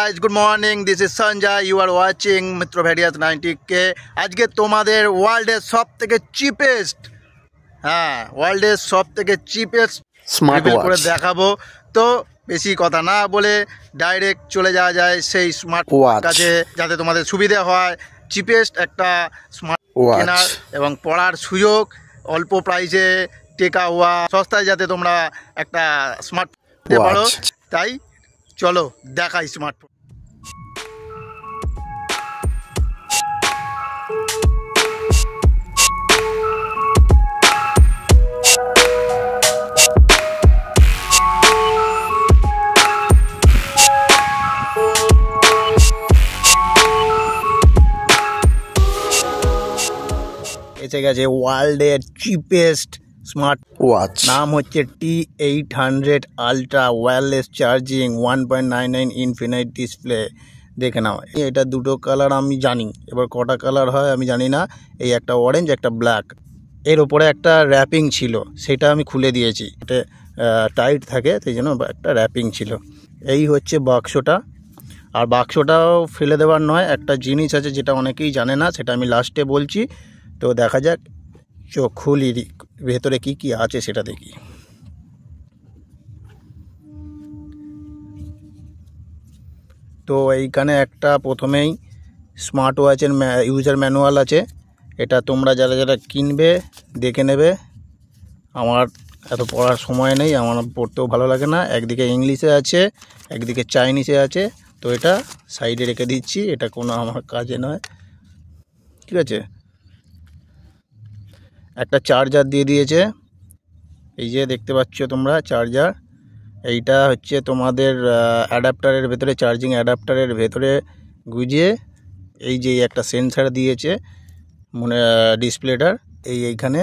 guys, good morning. This is Sanjay. You are watching Mitro Bhedias 90K. আজকে তোমাদের ওয়ার্ল্ডের সবথেকে চিপেস্ট ওয়ার্ল্ডের সবথেকে চিপেস্ট স্মার্ট রিভিল করে ওয়াচ দেখাবো। তো বেশি কথা না বলে ডাইরেক্ট চলে যাওয়া যায় সেই স্মার্ট ওয়াচ কাছে, যাতে তোমাদের সুবিধা হয়। চিপেস্ট একটা স্মার্ট কেনার এবং পড়ার সুযোগ, অল্প প্রাইসে টেকা হওয়া, সস্তায় যাতে তোমরা একটা স্মার্ট নিতে পারো। তাই চলো দেখাই স্মার্টফোন। এসে গেছে ওয়ার্ল্ডের চিপেস্ট স্মার্ট ওয়াচ, নাম হচ্ছে T800 ultra wireless charging 1.99 infinite display. দেখে নাও, এটা দুটো কালার আমি জানি, এবার কটা কালার হয় আমি জানি না। এই একটা অরেঞ্জ, একটা ব্ল্যাক। এর ওপরে একটা র্যাপিং ছিল, সেটা আমি খুলে দিয়েছি। এটা টাইট থাকে, সেই জন্য একটা র্যাপিং ছিল। এই হচ্ছে বাক্সটা, আর বাক্সটাও ফেলে দেওয়ার নয়। একটা জিনিস আছে যেটা অনেকেই জানে না, সেটা আমি লাস্টে বলছি। তো দেখা যাক, চোখ খুলি, ভেতরে কি কি আছে সেটা দেখি। তো এইখানে একটা প্রথমেই স্মার্ট ওয়াচের ইউজার ম্যানুয়াল আছে। এটা তোমরা যারা যারা কিনবে দেখে নেবে। আমার এত পড়ার সময় নেই, আমার পড়তেও ভালো লাগে না। একদিকে ইংলিশে আছে, একদিকে চাইনিজে আছে। তো এটা সাইডে রেখে দিচ্ছি, এটা কোনো আমার কাজে নয়, ঠিক আছে। একটা চার্জার দিয়ে দিয়েছে, এই যে দেখতে পাচ্ছ তোমরা চার্জার। এইটা হচ্ছে তোমাদের অ্যাডাপ্টারের ভেতরে, চার্জিং অ্যাডাপ্টারের ভেতরে গুজিয়ে এই যে একটা সেন্সার দিয়েছে মনে ডিসপ্লেটার, এইখানে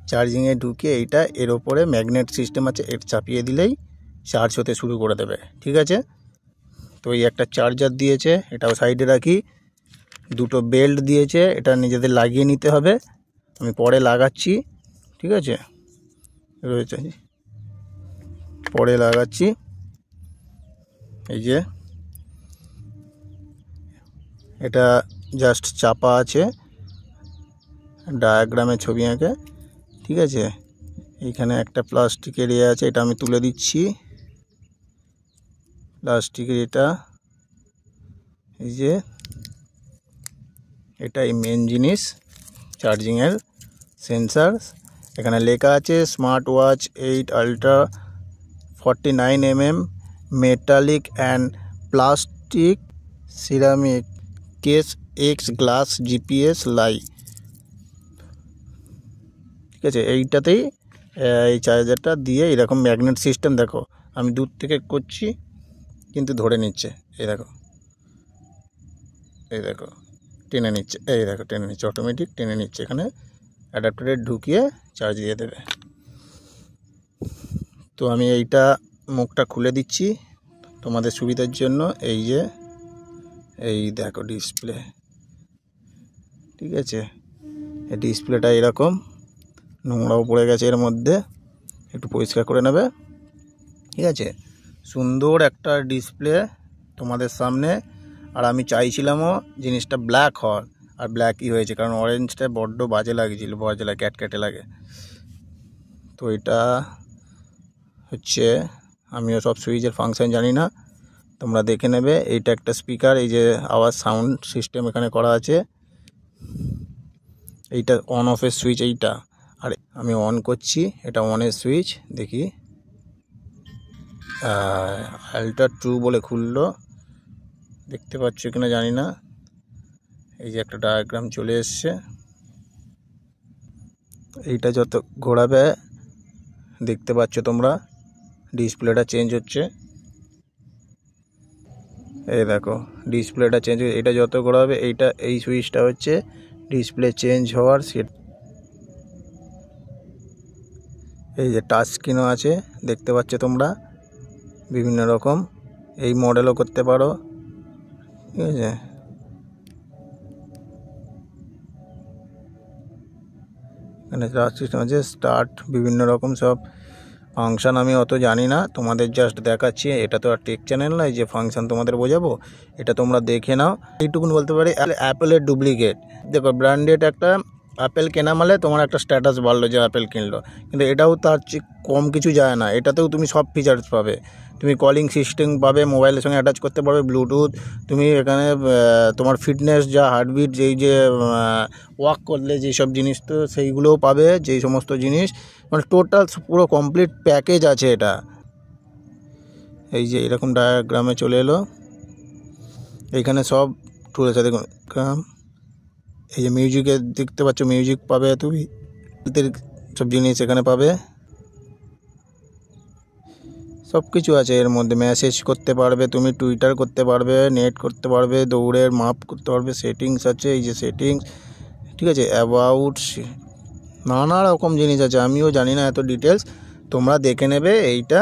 চার্জিংয়ে ঢুকিয়ে এইটা এর ওপরে ম্যাগনেট সিস্টেম আছে, এর চাপিয়ে দিলেই চার্জ হতে শুরু করে দেবে, ঠিক আছে। তো এই একটা চার্জার দিয়েছে, এটাও সাইডে রাখি। দুটো বেল্ট দিয়েছে, এটা নিজেদের লাগিয়ে নিতে হবে, আমি পরে লাগাচ্ছি, ঠিক আছে। রয়েছে, পরে লাগাচ্ছি। এই যে এটা জাস্ট চাপা আছে, ডায়াগ্রামে ছবি আঁকে, ঠিক আছে। এইখানে একটা প্লাস্টিকের ইয়ে আছে, এটা আমি তুলে দিচ্ছি। প্লাস্টিকের এটা, এই যে এটাই মেন জিনিস, চার্জিংয়ের সেন্সার। এখানে লেখা আছে smart watch 8 ultra 49 mm metallic and plastic ceramic case X glass GPS লাই, ঠিক আছে। এইটাতেই এই চার্জারটা দিয়ে এরকম ম্যাগনেট সিস্টেম, দেখো আমি দূর থেকে করছি কিন্তু ধরে নিচ্ছে, এই দেখো, এই দেখো টেনে নিচ্ছে, এই দেখো টেনে নিচ্ছে, অটোমেটিক টেনে নিচ্ছে। এখানে অ্যাডাপ্টারে ঢুকিয়ে চার্জ দিয়ে দেবে। তো আমি এইটা মুখটা খুলে দিচ্ছি তোমাদের সুবিধার জন্য। এই যে এই দেখো ডিসপ্লে, ঠিক আছে। এই ডিসপ্লেটা এরকম নোংরাও পড়ে গেছে, এর মধ্যে একটু পরিষ্কার করে নেবে, ঠিক আছে। সুন্দর একটা ডিসপ্লে তোমাদের সামনে। আর আমি চাইছিলামও জিনিসটা ব্ল্যাক হওয়ার, আর ব্ল্যাকই হয়েছে, কারণ অরেঞ্জটা বড্ড বাজে লাগছিল, বাজে লাগে, ক্যাটক্যাটে লাগে। তো এটা হচ্ছে, আমিও সব সুইচের ফাংশন জানি না, তোমরা দেখে নেবে। এইটা একটা স্পিকার, এই যে আওয়াজ সাউন্ড সিস্টেম এখানে করা আছে। এইটা অন অফের সুইচ এইটা, আর আমি অন করছি, এটা অনের সুইচ। দেখি আলট্রা 2 বলে খুললো, দেখতে পাচ্ছ কিনা জানি না। এই যে একটা ডায়াগ্রাম চলে এসছে, এইটা যত ঘোরাবে দেখতে পাচ্ছ তোমরা ডিসপ্লেটা চেঞ্জ হচ্ছে, এই দেখো ডিসপ্লেটা চেঞ্জ, এটা যত ঘোরাবে এইটা, এই সুইচটা হচ্ছে ডিসপ্লে চেঞ্জ হওয়ার সেট। এই যে টাচ স্ক্রিনও আছে, দেখতে পাচ্ছ তোমরা, বিভিন্ন রকম, এই মডেলও করতে পারো, ঠিক আছে। এখানে টাচ সিস্টেম আছে, স্টার্ট, বিভিন্ন রকম সব ফাংশান আমি অত জানি না, তোমাদের জাস্ট দেখাচ্ছি। এটা তো আর টেক চ্যানেল নয় যে ফাংশান তোমাদের বোঝাবো, এটা তোমরা দেখে নাও। এইটুকুন বলতে পারি অ্যাপেলের ডুপ্লিকেট। দেখো ব্র্যান্ডেড একটা অ্যাপেল কেনা মানে তোমার একটা স্ট্যাটাস বাড়লো যে অ্যাপেল কিনলো, কিন্তু এটাও তার চেয়ে কম কিছু যায় না। এটাতেও তুমি সব ফিচার্স পাবে, তুমি কলিং সিস্টেম পাবে, মোবাইলের সঙ্গে অ্যাটাচ করতে পারবে, ব্লুটুথ, তুমি এখানে তোমার ফিটনেস যা হার্টবিট যেই যে ওয়াক করলে যেসব জিনিস তো সেইগুলোও পাবে, যেই সমস্ত জিনিস মানে টোটাল পুরো কমপ্লিট প্যাকেজ আছে এটা। এই যে এরকম ডায়াগ্রামে চলে এলো, এইখানে সব টুল আছে দেখুন। এই যে মিউজিকের দেখতে পাচ্ছ, মিউজিক পাবে, তুমি সব জিনিস এখানে পাবে, সব কিছু আছে এর মধ্যে। মেসেজ করতে পারবে তুমি, টুইটার করতে পারবে, নেট করতে পারবে, দৌড়ের মাপ করতে পারবে, সেটিংস আছে, এই যে সেটিংস, ঠিক আছে, অ্যাবাউট, নানা রকম জিনিস আছে। আমিও জানি না এত ডিটেলস, তোমরা দেখে নেবে এইটা।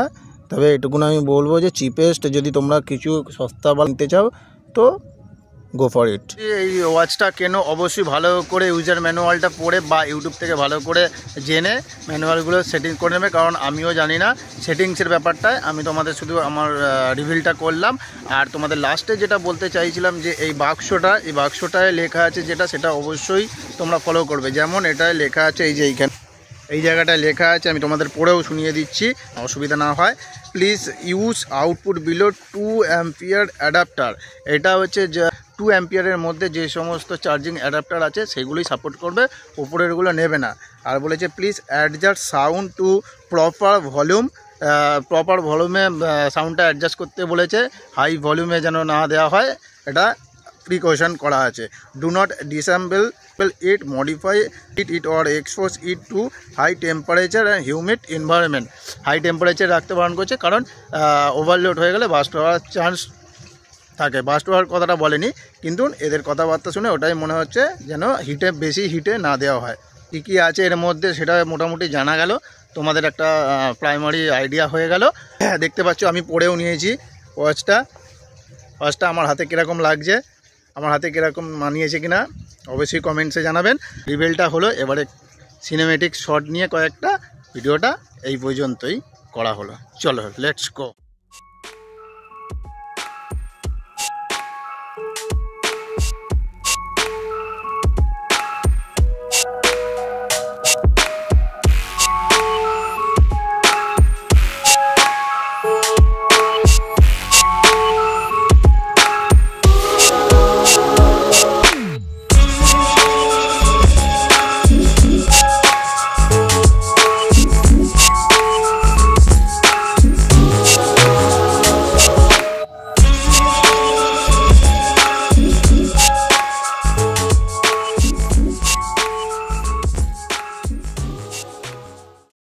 তবে এটুকুন আমি বলবো যে চিপেস্ট, যদি তোমরা কিছু সস্তা বা নিতে চাও তো গো ফর ইট। এই ওয়াচটা কেন অবশ্যই ভালো করে ইউজার ম্যানুয়ালটা পড়ে বা ইউটিউব থেকে ভালো করে জেনে ম্যানুয়ালগুলো সেটিং করে নেবে, কারণ আমিও জানি না সেটিংসের ব্যাপারটায়। আমি তোমাদের শুধু আমার রিভিলটা করলাম। আর তোমাদের লাস্টে যেটা বলতে চাইছিলাম যে এই বাক্সটায় লেখা আছে যেটা, সেটা অবশ্যই তোমরা ফলো করবে। যেমন এটায় লেখা আছে, এই যে এইখানে এই জায়গাটায় লেখা আছে, আমি তোমাদের পড়েও শুনিয়ে দিচ্ছি অসুবিধা না হয়। Please use output below 2 ampere adapter. এটা হচ্ছে যে 2 অ্যাম্পিয়ারের মধ্যে যে সমস্ত চার্জিং অ্যাডাপ্টার আছে সেগুলোই সাপোর্ট করবে, উপরেরগুলো নেবে না। আর বলেছে please adjust sound to proper volume. Proper ভলিউমে সাউন্ডটা অ্যাডজাস্ট করতে বলেছে, হাই ভলিউমে যেন না দেওয়া হয়, এটা প্রিকশন করা আছে। Do not disassemble it, modify it or expose it to high temperature and humid environment. High temperature রাখতে বারণ করছে, কারণ ওভারলোড হয়ে গেলে বাস্ট হওয়ার চান্স থাকে। বাস্ট হওয়ার কথাটা বলেনি, কিন্তু এদের কথাবার্তা শুনে ওটাই মনে হচ্ছে যেন বেশি হিটে না দেওয়া হয়। কী কী আছে এর মধ্যে সেটা মোটামুটি জানা গেল, তোমাদের একটা প্রাইমারি আইডিয়া হয়ে গেল। দেখতে পাচ্ছ আমি পড়েও নিয়েছি ওয়াচটা আমার হাতে কীরকম লাগছে, আমার হাতে কীরকম মানিয়েছে কিনা অবশ্যই কমেন্টসে জানাবেন। রিভিলটা হলো, এবারে সিনেমেটিক শট নিয়ে কয়েকটা ভিডিওটা এই পর্যন্তই করা হলো। চলো লেটস গো।